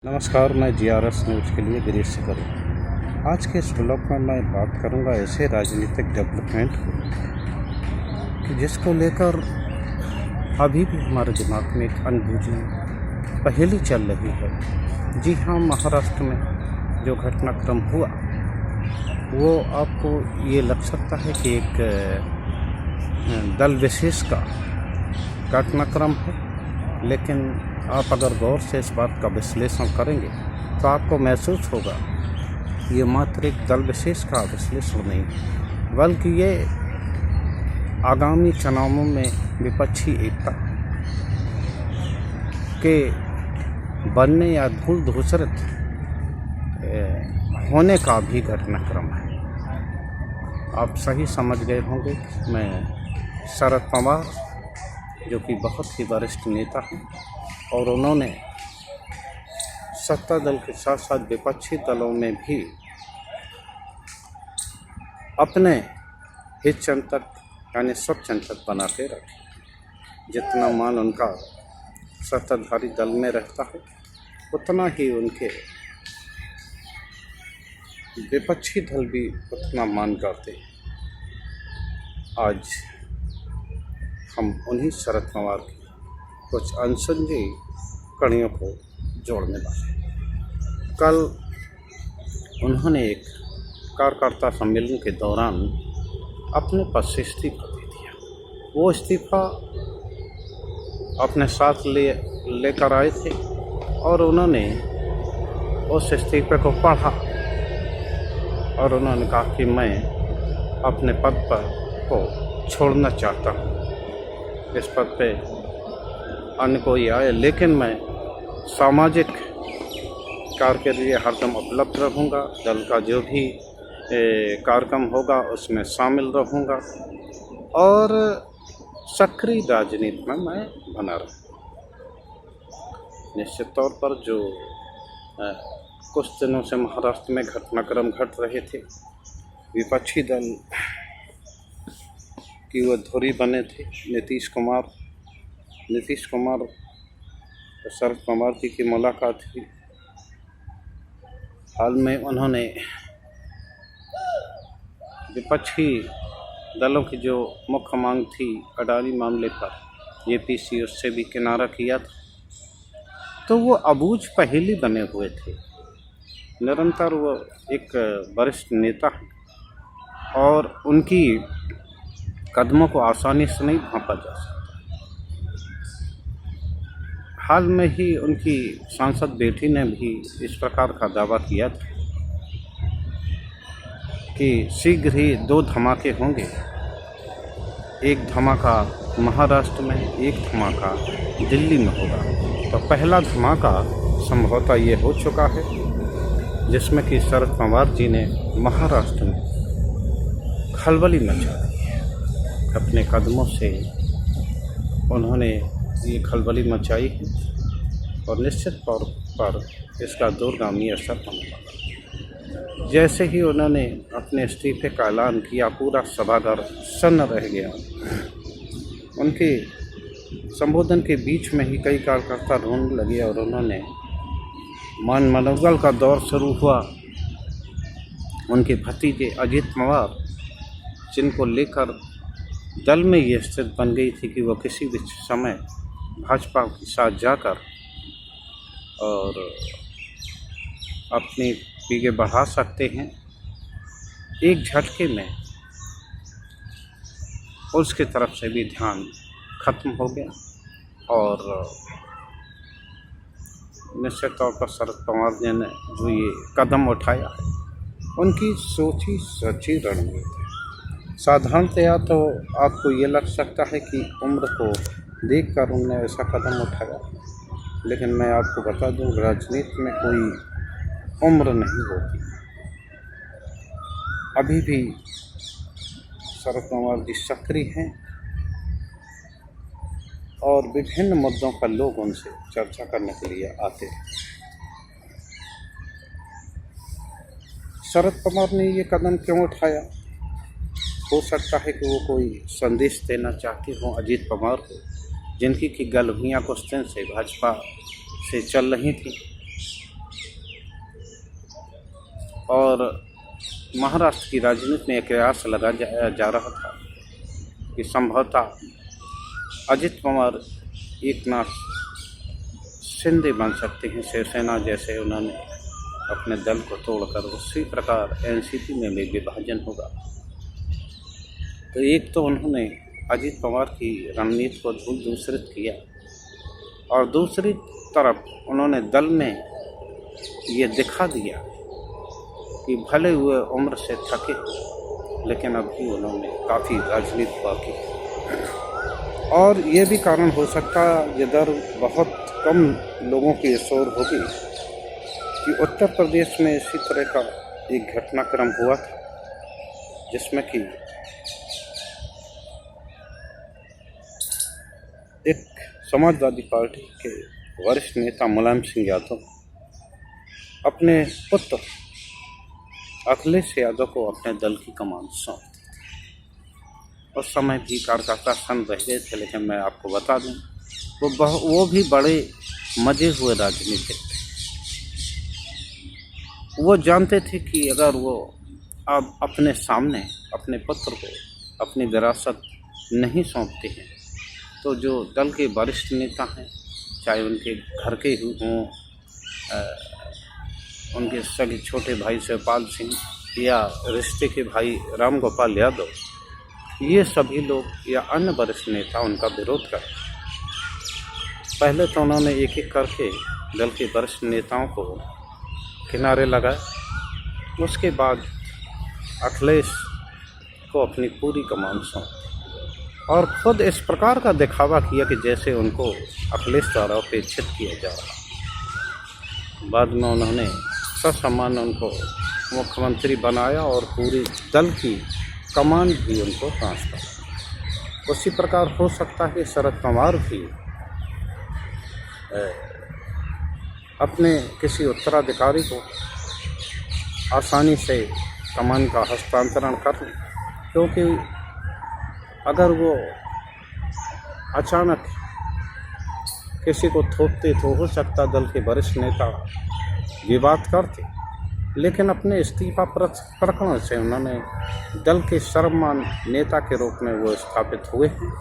नमस्कार, मैं GRS news के लिए गिरीश करूँ। आज के इस ब्लॉग में मैं बात करूंगा ऐसे राजनीतिक डेवलपमेंट कि जिसको लेकर अभी भी हमारे दिमाग में एक अनबूझी पहेली चल रही है। जी हाँ, महाराष्ट्र में जो घटनाक्रम हुआ वो आपको ये लग सकता है कि एक दल विशेष का घटनाक्रम है, लेकिन आप अगर गौर से इस बात का विश्लेषण करेंगे तो आपको महसूस होगा ये मात्र एक दल विशेष का विश्लेषण नहीं, बल्कि ये आगामी चुनावों में विपक्षी एकता के बनने या धूल धूसरित होने का भी घटनाक्रम है। आप सही समझ गए होंगे। मैं शरद पवार, जो कि बहुत ही वरिष्ठ नेता हैं और उन्होंने सत्ता दल के साथ साथ विपक्षी दलों में भी अपने हितचिंतक यानी स्वचिंतक बना के रखे। जितना मान उनका सत्ताधारी दल में रहता है, उतना ही उनके विपक्षी दल भी उतना मान करते हैं। आज हम उन्हीं शरद पवार की कुछ अनसुलझी कड़ियों को जोड़ने वाले। कल उन्होंने एक कार्यकर्ता सम्मेलन के दौरान अपने पद से इस्तीफा दे दिया। वो इस्तीफा अपने साथ लेकर आए थे और उन्होंने उस इस्तीफे को पढ़ा और उन्होंने कहा कि मैं अपने पद को छोड़ना चाहता हूँ। इस पद पे अन्य कोई आए, लेकिन मैं सामाजिक कार्य के लिए हरदम उपलब्ध रहूँगा। दल का जो भी कार्यक्रम होगा उसमें शामिल रहूँगा और सक्रिय राजनीति में मैं बना रहूँगा। निश्चित तौर पर जो कुछ दिनों से महाराष्ट्र में घटनाक्रम घट रहे थे, विपक्षी दल की वो धुरी बने थे नीतीश कुमार और शरद पवार जी की मुलाकात हुई। हाल में उन्होंने विपक्षी दलों की जो मुख्य मांग थी अडानी मामले पर एपीसी, उससे भी किनारा किया था। तो वो अबूझ पहेली बने हुए थे। निरंतर वो एक वरिष्ठ नेता है और उनकी कदमों को आसानी से नहीं भांपा जा सकता। हाल में ही उनकी सांसद बेटी ने भी इस प्रकार का दावा किया था कि शीघ्र ही 2 धमाके होंगे। एक धमाका महाराष्ट्र में, एक धमाका दिल्ली में होगा। तो पहला धमाका संभवतः ये हो चुका है, जिसमें कि शरद पवार जी ने महाराष्ट्र में खलबली मचा दी है। अपने कदमों से उन्होंने ये खलबली मचाई है और निश्चित तौर पर इसका दूरगामी असर होने वाला। जैसे ही उन्होंने अपने इस्तीफे का ऐलान किया, पूरा सभागार सन्न रह गया। उनके संबोधन के बीच में ही कई कार्यकर्ता रोने लगे और उन्होंने मनोबल का दौर शुरू हुआ। उनके भतीजे अजित पवार, जिनको लेकर दल में ये स्थिति बन गई थी कि वो किसी भी समय भाजपा के साथ जाकर और अपनी पीगे बढ़ा सकते हैं, एक झटके में उसकी तरफ से भी ध्यान खत्म हो गया। और निश्चित तौर पर शरद पवार जी ने जो ये कदम उठाया है, उनकी सोची सची रणनीति। साधारणतया तो आपको ये लग सकता है कि उम्र को देखकर उन्होंने ऐसा कदम उठाया, लेकिन मैं आपको बता दूं, राजनीति में कोई उम्र नहीं होती। अभी भी शरद पवार जी सक्रिय हैं और विभिन्न मुद्दों पर लोग उनसे चर्चा करने के लिए आते हैं। शरद पवार ने ये कदम क्यों उठाया? हो सकता है कि वो कोई संदेश देना चाहते हों अजित पवार को, जिनकी की गलभियाँ कुछ दिन से भाजपा से चल रही थी और महाराष्ट्र की राजनीति में एक कयास लगाया जा रहा था कि संभवतः अजित पवार एकनाथ शिंदे बन सकते हैं शिवसेना जैसे। उन्होंने अपने दल को तोड़कर उसी प्रकार एनसीपी में भी विभाजन होगा। तो एक तो उन्होंने अजित पवार की रणनीति को दूसरित किया और दूसरी तरफ उन्होंने दल में ये दिखा दिया कि भले हुए उम्र से थके लेकिन अभी उन्होंने काफ़ी राजनीति बाकी। और ये भी कारण हो सकता है इधर बहुत कम लोगों की शोर होगी कि उत्तर प्रदेश में इसी तरह का एक घटनाक्रम हुआ था जिसमें कि एक समाजवादी पार्टी के वरिष्ठ नेता मुलायम सिंह यादव अपने पुत्र अखिलेश यादव को अपने दल की कमान सौंप दी थी। उस समय भी कार्यकर्ता सन रह गए थे, लेकिन मैं आपको बता दूं वो भी बड़े मजे हुए राजनीतिक थे। वो जानते थे कि अगर वो अब अपने सामने अपने पुत्र को अपनी विरासत नहीं सौंपते हैं तो जो दल के वरिष्ठ नेता हैं, चाहे उनके घर के ही हों, उनके सगे छोटे भाई शिवपाल सिंह या रिश्ते के भाई राम गोपाल यादव, ये सभी लोग या अन्य वरिष्ठ नेता उनका विरोध करें। पहले तो उन्होंने एक एक करके दल के वरिष्ठ नेताओं को किनारे लगाए, उसके बाद अखिलेश को अपनी पूरी कमान सौंपी और खुद इस प्रकार का दिखावा किया कि जैसे उनको अखिलेश द्वारा अपेक्षित किया जा रहा। बाद में उन्होंने ससम्मान उनको मुख्यमंत्री बनाया और पूरी दल की कमान भी उनको ट्रांसफर। उसी प्रकार हो सकता है शरद पवार भी अपने किसी उत्तराधिकारी को आसानी से कमान का हस्तांतरण कर लें, क्योंकि अगर वो अचानक किसी को थोपते तो हो सकता दल के वरिष्ठ नेता विवाद करते, लेकिन अपने इस्तीफा प्रकरण से उन्होंने दल के सर्वमान्य नेता के रूप में वो स्थापित हुए हैं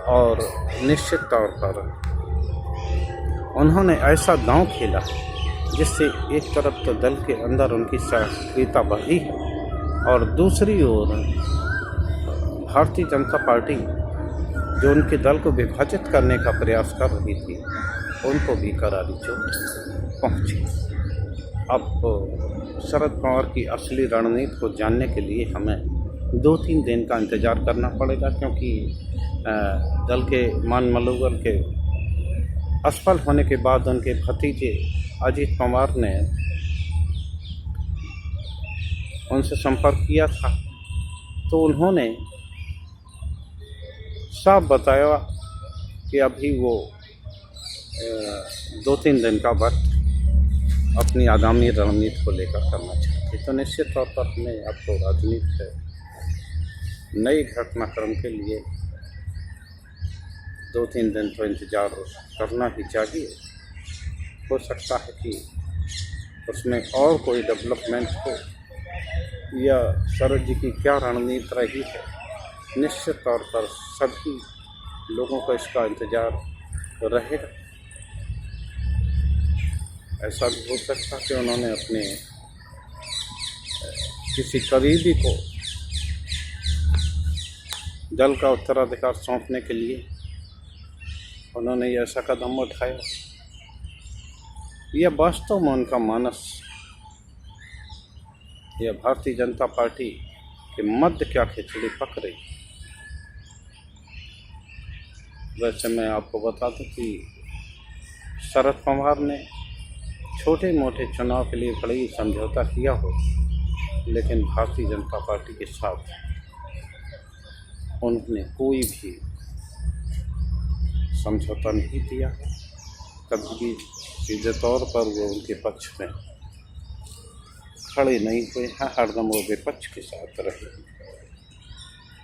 और निश्चित तौर पर उन्होंने ऐसा दांव खेला जिससे एक तरफ तो दल के अंदर उनकी सक्रियता बढ़ी है और दूसरी ओर भारतीय जनता पार्टी जो उनके दल को विभाजित करने का प्रयास कर रही थी उनको भी करारी चोट पहुंची। अब शरद पवार की असली रणनीति को जानने के लिए हमें 2-3 दिन का इंतज़ार करना पड़ेगा, क्योंकि दल के मान मलूगल के असफल होने के बाद उनके भतीजे अजित पवार ने उनसे संपर्क किया था, तो उन्होंने साफ बताया कि अभी वो 2-3 दिन का वक्त अपनी आगामी रणनीति को लेकर करना चाहते। तो निश्चित तौर पर हमें आपको राजनीति से नए घटनाक्रम के लिए 2-3 दिन तो इंतज़ार करना ही चाहिए। हो सकता है कि उसमें और कोई डेवलपमेंट हो या शरद जी की क्या रणनीति रही है, निश्चित तौर पर सभी लोगों को इसका इंतज़ार रहेगा। ऐसा भी हो सकता है कि उन्होंने अपने किसी करीबी को दल का उत्तराधिकार सौंपने के लिए उन्होंने ये ऐसा कदम उठाया। यह वास्तव में उनका मानस या भारतीय जनता पार्टी के मध्य क्या खिचड़ी पक रही। वैसे मैं आपको बता दूं कि शरद पवार ने छोटे मोटे चुनाव के लिए बड़ा ही समझौता किया हो, लेकिन भारतीय जनता पार्टी के साथ उन्होंने कोई भी समझौता नहीं किया। कभी भी सीधे तौर पर वो उनके पक्ष में खड़े नहीं हुए हैं, हरदम वो विपक्ष के साथ रहे।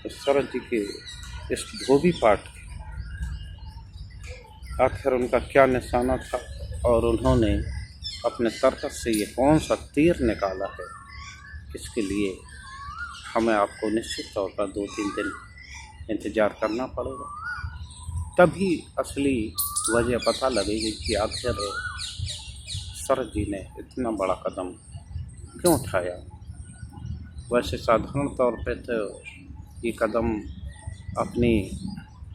तो शरद जी के इस धोबी पाठ आखिर उनका क्या निशाना था और उन्होंने अपने तर्क से ये कौन सा तीर निकाला है, इसके लिए हमें आपको निश्चित तौर पर 2-3 दिन इंतज़ार करना पड़ेगा, तभी असली वजह पता लगेगी कि आखिर शरद जी ने इतना बड़ा कदम क्यों उठाया। वैसे साधारण तौर पे तो ये कदम अपनी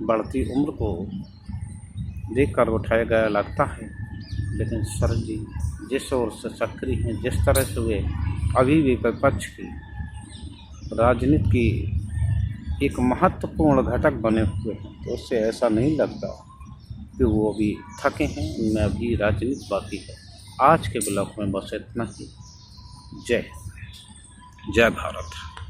बढ़ती उम्र को देखकर उठाया गया लगता है, लेकिन शरद जी जिस ओर से सक्रिय हैं, जिस तरह से वे अभी भी विपक्ष की राजनीति की एक महत्वपूर्ण घटक बने हुए हैं, तो उससे ऐसा नहीं लगता कि वो अभी थके हैं, उनमें अभी राजनीति बाकी है। आज के ब्लॉग में बस इतना ही। जय भारत।